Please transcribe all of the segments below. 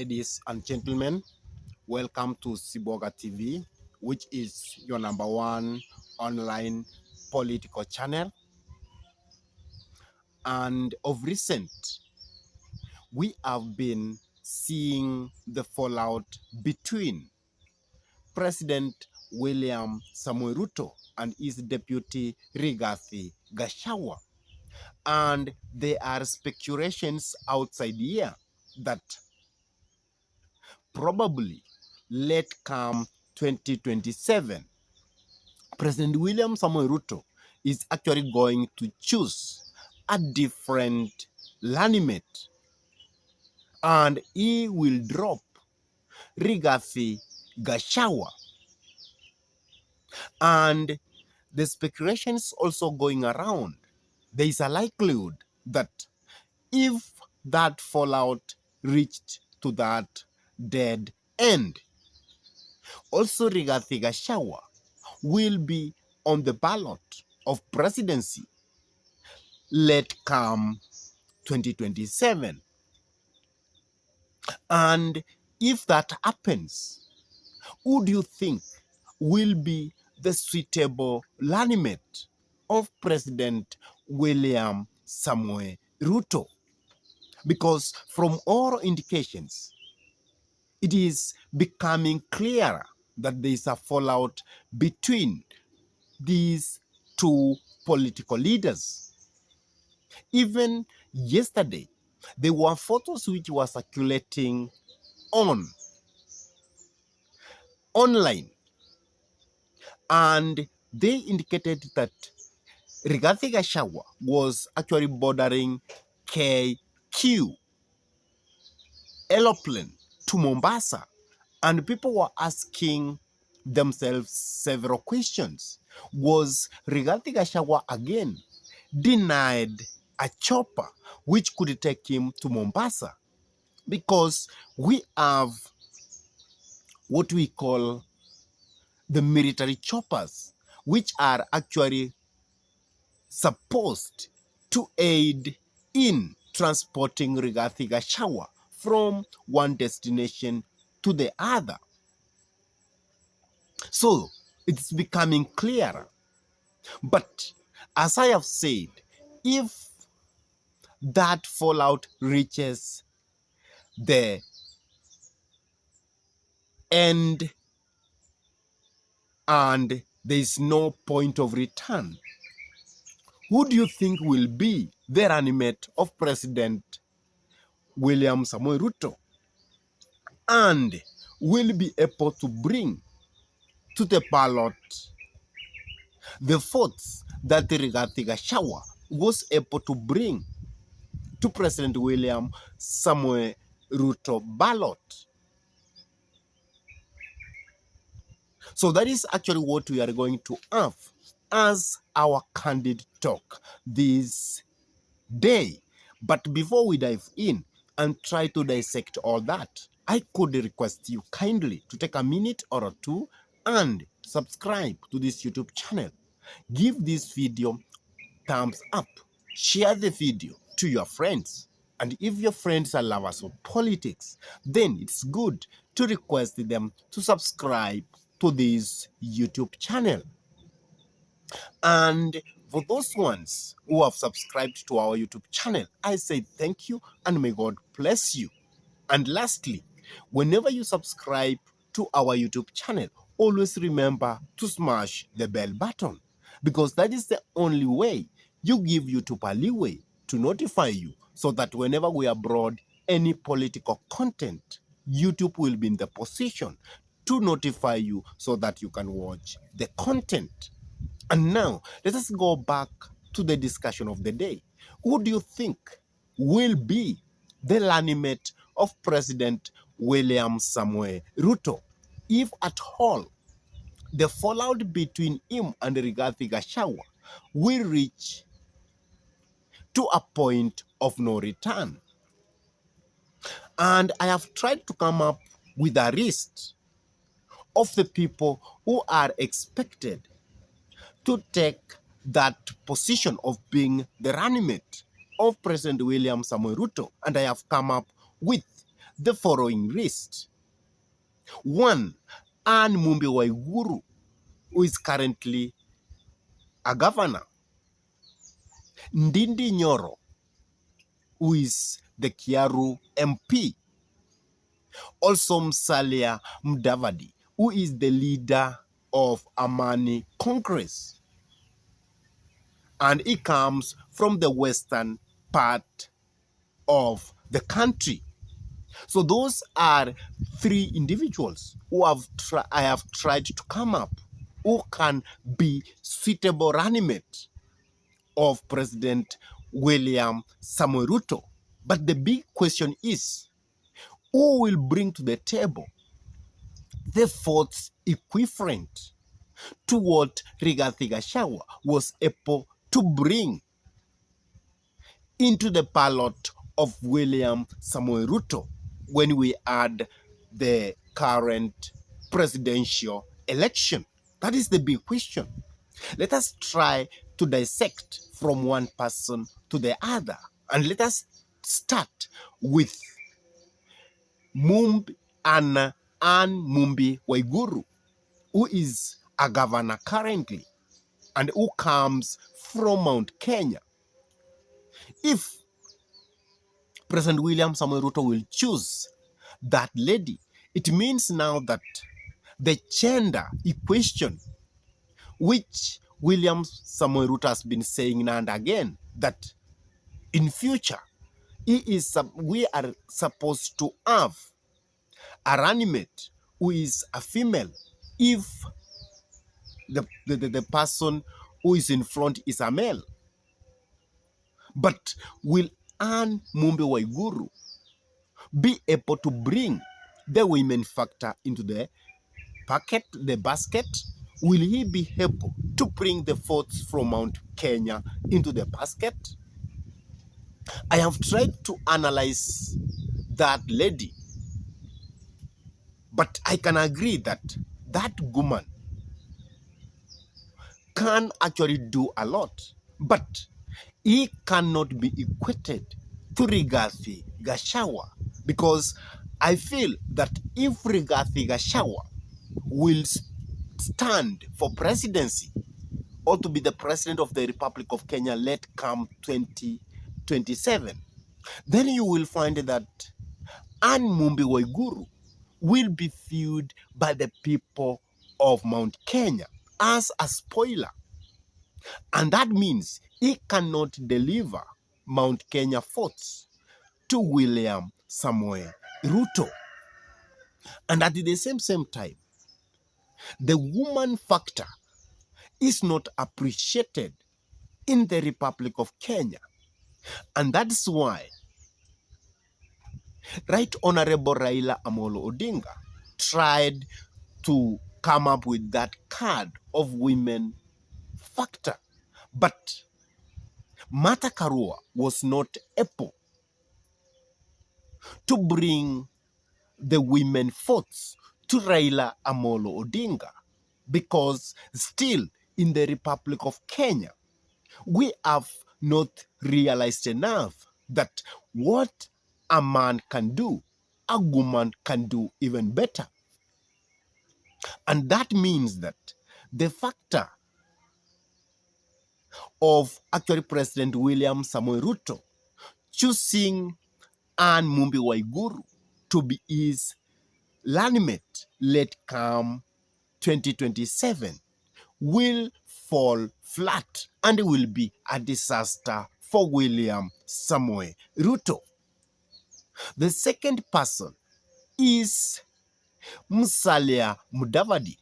Ladies and gentlemen, welcome to Siboga TV, which is your number one online political channel. And of recent, we have been seeing the fallout between President William Samoei Ruto and his deputy Rigathi Gachagua. And there are speculations outside here that probably late come 2027, President William Samoei Ruto is actually going to choose a different Runmate, and he will drop Rigathi Gachagua. And the speculations also going around, there is a likelihood that if that fallout reached to that dead end, also Rigathi Gachagua will be on the ballot of presidency late come 2027. And if that happens, who do you think will be the suitable Runmate of President William Samoei Ruto? Because from all indications, it is becoming clearer that there is a fallout between these two political leaders. Even yesterday, there were photos which were circulating online, and they indicated that Rigathi Gachagua was actually bordering KQ aeroplane to Mombasa, and people were asking themselves several questions. Was Rigathi Gachagua again denied a chopper which could take him to Mombasa? Because we have what we call the military choppers, which are actually supposed to aid in transporting Rigathi Gachagua from one destination to the other. So it's becoming clearer. But as I have said, if that fallout reaches the end and there is no point of return, who do you think will be the Runmate of President William Samoei Ruto and will be able to bring to the ballot the votes that Rigathi Gachagua was able to bring to President William Samoei Ruto ballot? So that is actually what we are going to have as our candid talk this day. But before we dive in and try to dissect all that, I could request you kindly to take a minute or two and subscribe to this YouTube channel. Give this video thumbs up. Share the video to your friends. And if your friends are lovers of politics, then it's good to request them to subscribe to this YouTube channel. And for those ones who have subscribed to our YouTube channel, I say thank you and may God bless you. And lastly, whenever you subscribe to our YouTube channel, always remember to smash the bell button, because that is the only way you give YouTube a leeway to notify you, so that whenever we upload any political content, YouTube will be in the position to notify you so that you can watch the content. And now, let us go back to the discussion of the day. Who do you think will be the Runmate of President William Samoei Ruto, if at all the fallout between him and Rigathi Gachagua will reach to a point of no return? And I have tried to come up with a list of the people who are expected to take that position of being the Runmate of President William Samoei Ruto. And I have come up with the following list. 1. Anne Mumbi Waiguru, who is currently a governor. Ndindi Nyoro, who is the Kiaru MP. Also Musalia Mudavadi, who is the leader of Amani Congress. And he comes from the western part of the country. So those are 3 individuals who I have tried to come up who can be suitable running mate of President William Samoei Ruto. But the big question is, who will bring to the table the votes equivalent to what Rigathi Gachagua was able to bring into the ballot of William Samoei Ruto when we had the current presidential election? That is the big question. Let us try to dissect from one person to the other. And let us start with Anne Mumbi Waiguru, who is a governor currently and who comes from Mount Kenya. If President William Samoei Ruto will choose that lady, it means now that the gender equation, which William Samoei Ruto has been saying now and again, that in future we are supposed to have a running mate who is a female if the person who is in front is a male. But will Anne Mumbi Waiguru be able to bring the women factor into the basket? Will he be able to bring the votes from Mount Kenya into the basket? I have tried to analyze that lady, but I can agree that that woman can actually do a lot, but he cannot be equated to Rigathi Gachagua, because I feel that if Rigathi Gachagua will stand for presidency or to be the president of the Republic of Kenya, let come 2027, then you will find that Anne Mumbi Waiguru will be viewed by the people of Mount Kenya as a spoiler. And that means he cannot deliver Mount Kenya votes to William Samoei Ruto. And at the same time, the woman factor is not appreciated in the Republic of Kenya. And that's why Right Honorable Raila Amolo Odinga tried to come up with that card of women factor. But Martha Karua was not able to bring the women votes to Raila Amolo Odinga, because still in the Republic of Kenya, we have not realized enough that what a man can do, a woman can do even better. And that means that the factor of actually President William Samoei Ruto choosing Anne Mumbi Waiguru to be his running mate let come 2027 will fall flat and will be a disaster for William Samoei Ruto. The second person is Musalia Mudavadi,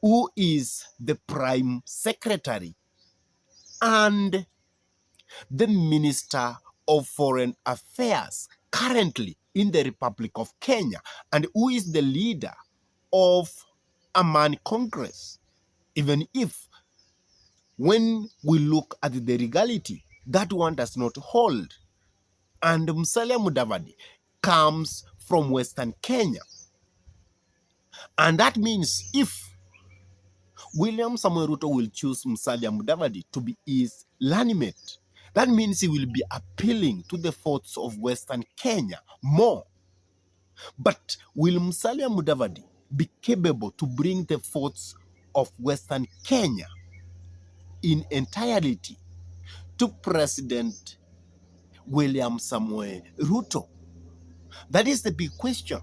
who is the Prime Secretary and the Minister of Foreign Affairs currently in the Republic of Kenya, and who is the leader of Amani Congress. Even if, when we look at the legality, that one does not hold. And Musalia Mudavadi comes from Western Kenya. And that means if William Samoei Ruto will choose Musalia Mudavadi to be his running mate, That means he will be appealing to the votes of Western Kenya more. But will Musalia Mudavadi be capable to bring the votes of Western Kenya in entirety to President William Samoei Ruto? That is the big question.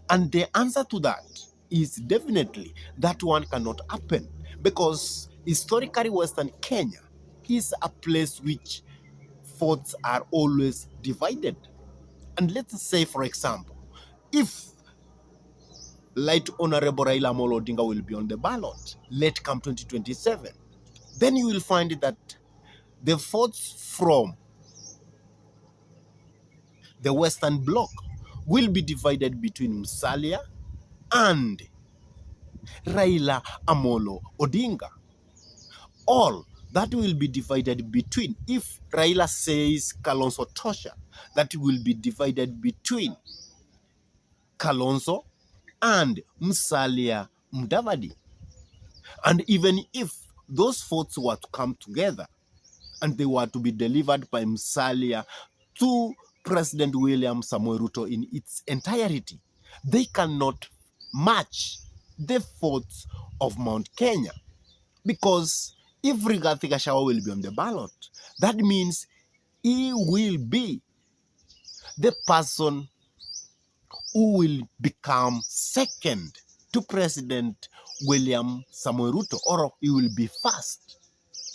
And the answer to that is definitely that one cannot happen, because historically Western Kenya is a place which votes are always divided. And let's say, for example, if Light Honorable Raila Amolo Odinga will be on the ballot late come 2027, then you will find that the votes from the Western Bloc will be divided between Musalia and Raila Amolo Odinga. All that will be divided between, if Raila says Kalonzo Tosha, that will be divided between Kalonzo and Musalia Mudavadi. And even if those votes were to come together and they were to be delivered by Musalia to President William Samoei Ruto in its entirety, they cannot match the votes of Mount Kenya. Because if Rigathi Gachagua will be on the ballot, that means he will be the person who will become second to President William Samoei Ruto, or he will be first.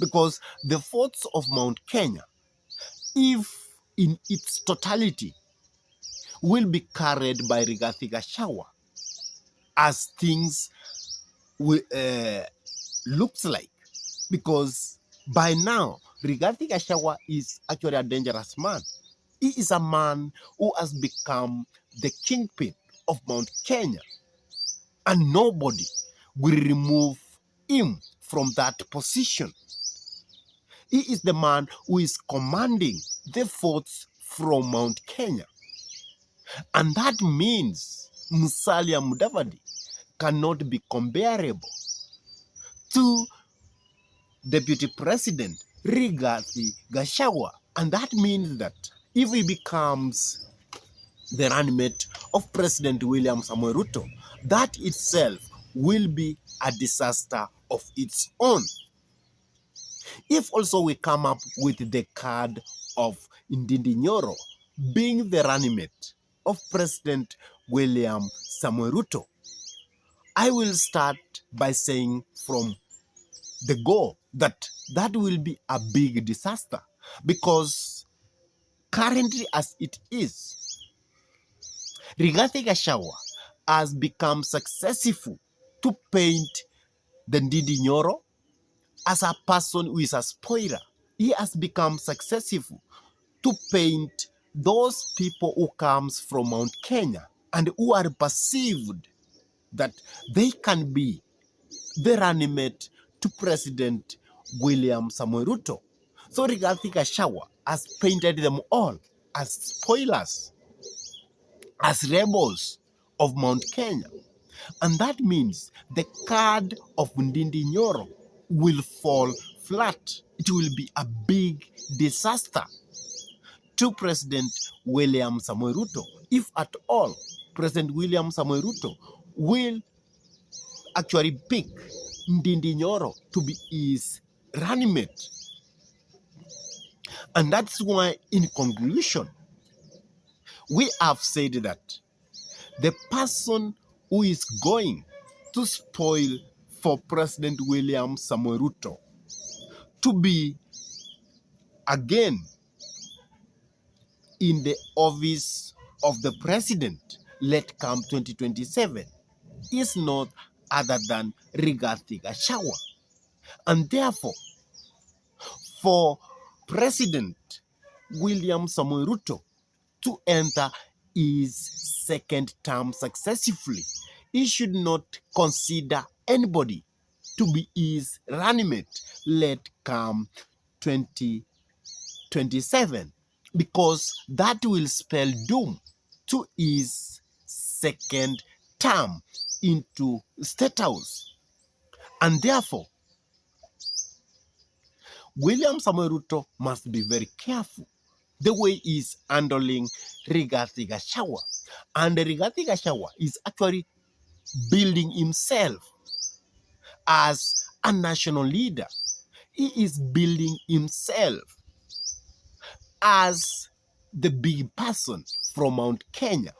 Because the votes of Mount Kenya, if in its totality, will be carried by Rigathi Gachagua, as things looks like. Because by now, Rigathi Gachagua is actually a dangerous man. He is a man who has become the kingpin of Mount Kenya, and nobody will remove him from that position. He is the man who is commanding the votes from Mount Kenya. And that means Musalia Mudavadi cannot be comparable to Deputy President Rigathi Gachagua. And that means that if he becomes the runmate of President William Samoei Ruto, that itself will be a disaster of its own. If also we come up with the card of Ndindi Nyoro being the runmate of President William Samoei Ruto, I will start by saying from the go that that will be a big disaster, because currently as it is, Rigathi Gachagua has become successful to paint the Ndindi Nyoro as a person who is a spoiler. He has become successful to paint those people who comes from Mount Kenya and who are perceived that they can be the running mate to President William Samoei Ruto. So Rigathi Gachagua has painted them all as spoilers, as rebels of Mount Kenya. And that means the card of Ndindi Nyoro will fall flat. It will be a big disaster to President William Samoei Ruto, if at all President William Samoei Ruto will actually pick Ndindi Nyoro to be his running mate. And that's why, in conclusion, we have said that the person who is going to spoil for President William Samoei Ruto to be again in the office of the president let come 2027 is not other than Rigathi Gachagua. And therefore, for President William Samoei Ruto to enter his second term successfully, he should not consider anybody to be his running mate let come 2027, because that will spell doom to his second term into State House. And therefore, William Samoei Ruto must be very careful the way he's handling Rigathi Gachagua. And Rigathi Gachagua is actually building himself as a national leader. He is building himself as the big person from Mount Kenya,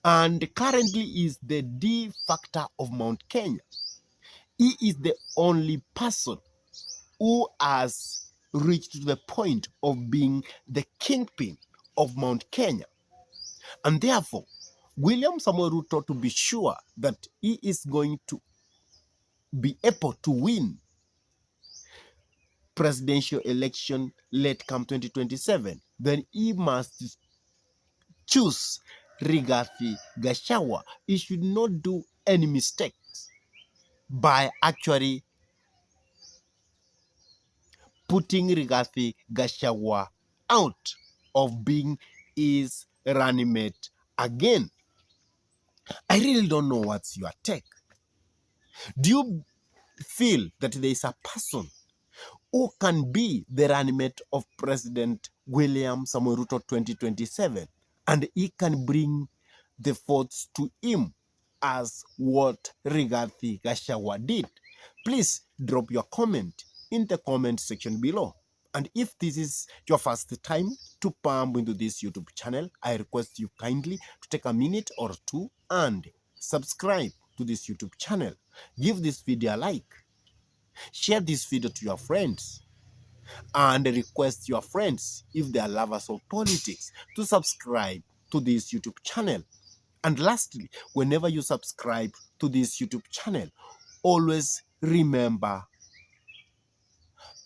and currently is the de facto of Mount Kenya. He is the only person who has reached to the point of being the kingpin of Mount Kenya. And therefore, William Samoei Ruto, to be sure that he is going to be able to win presidential election late come 2027, then he must choose Rigathi Gachagua. He should not do any mistakes by actually putting Rigathi Gachagua out of being his running mate again. I really don't know what's your take. Do you feel that there is a person who can be the running mate of President William Samoei Ruto 2027, and he can bring the votes to him as what Rigathi Gachagua did? Please drop your comment in the comment section below. And if this is your first time to pump into this YouTube channel, I request you kindly to take a minute or two and subscribe to this YouTube channel. Give this video a like. Share this video to your friends, and request your friends, if they are lovers of politics, to subscribe to this YouTube channel. And lastly, whenever you subscribe to this YouTube channel, always remember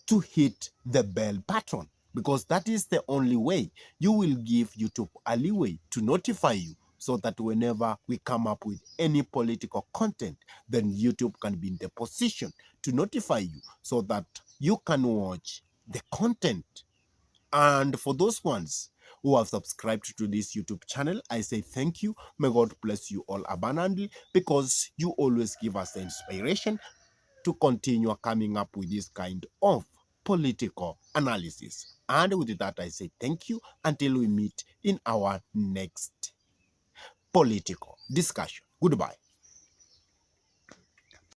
to hit the bell button, because that is the only way you will give YouTube a leeway to notify you, so that whenever we come up with any political content, then YouTube can be in the position to notify you so that you can watch the content. And for those ones who have subscribed to this YouTube channel, I say thank you. May God bless you all abundantly, because you always give us the inspiration to continue coming up with this kind of political analysis. And with that, I say thank you until we meet in our next political discussion. Goodbye.